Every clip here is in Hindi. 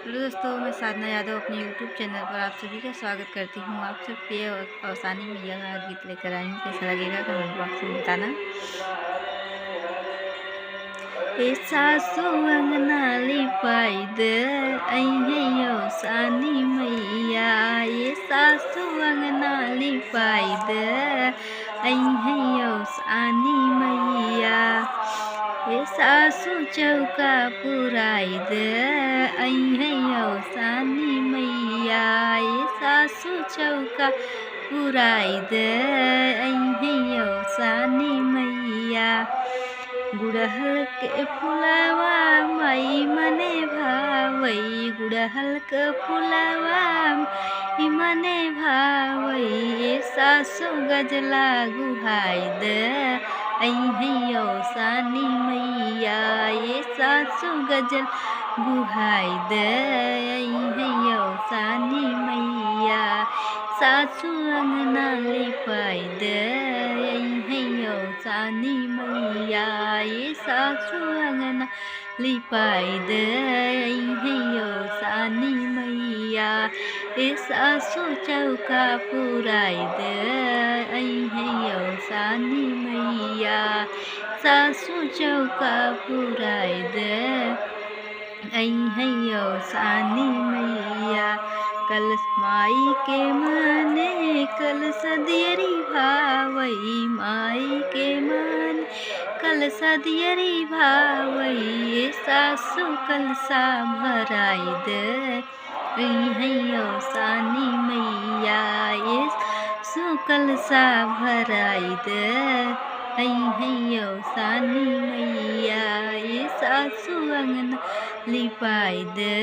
हेलो दोस्तों, मैं साधना यादव अपने यूट्यूब चैनल पर आप सभी का स्वागत करती हूँ। आप सब पे अवसानी मैया का गीत लेकर आई हूँ। कैसा लगेगा कमेंट बॉक्स में बताना। ए सासू अंगना लिपाई दे अवसानी मैया। ये सासू अंगना लिपाई दे अवसानी मैया। ये सासू चौका पुराई दे अवसानी मैया। ये सासू चौका पुराई दे अवसानी मैया। गुड़हल के फुलवा मई मने भावई। गुड़हल के फुलवा मने भावई। ये सासू गजला गुहाई दे अवसानी मैया। ये सासू गजल गुहाई दे अवसानी मैया। सासू अंगना लिपाई दे अवसानी मैया। ये सासू अंगना लिपाई दे अवसानी मैया। ये सासू चौका पुराई दे अवसानी मैया। सासू चौका पुराई दे अवसानी मैया। कल माई के माने कल सदियरी भावई। माई के मान कल सदियरी भावई। ये सासू कलसा भराई दे अवसानी मैया। ये सासू कलसा भराई दे अवसानी मैया। ये सासू अंगना लिपाई दे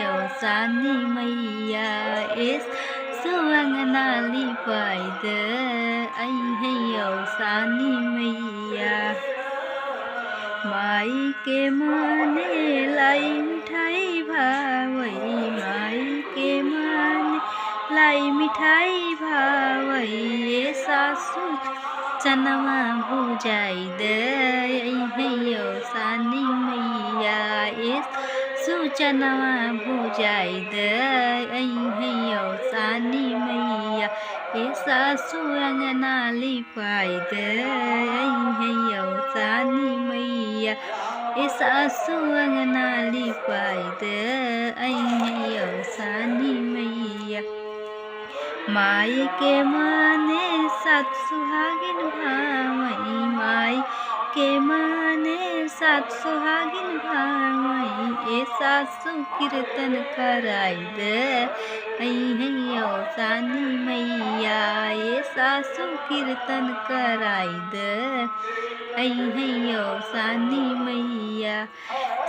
अवसानी मैया। ये सासू अंगना लिपाई दे अवसानी मैया। माई के माने लाई मिठाई भावई। माई के माने लाई मिठाई भावई। ये सासू चनवा भुजाई दे अवसानी मैया। ये सूचनवा भुजाई दे अवसानी मैया। ये सासू अंगना लिपाई दे अवसानी मैया। ये सासू अंगना लिपाई दे अवसानी मैया। माई के माने सात सुहागिन भावई। माई के माने सात सुहागिन भावई। ये सासू कीर्तन कराई दे अवसानी मैया। ये सासू कीर्तन कराई दे अवसानी मैया।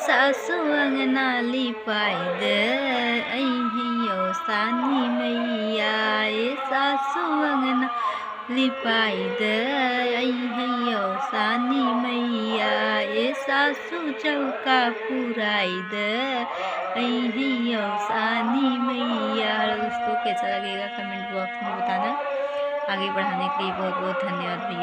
सासू अंगना लिपाई दे अवसानी मैया। ये सासू अंगना लिपाई दे अवसानी मैया। ये सासू चौका पुराई दे अवसानी मैया। दोस्तों, कैसा लगेगा कमेंट बॉक्स में बताना। आगे बढ़ाने के लिए बहुत बहुत धन्यवाद भैया।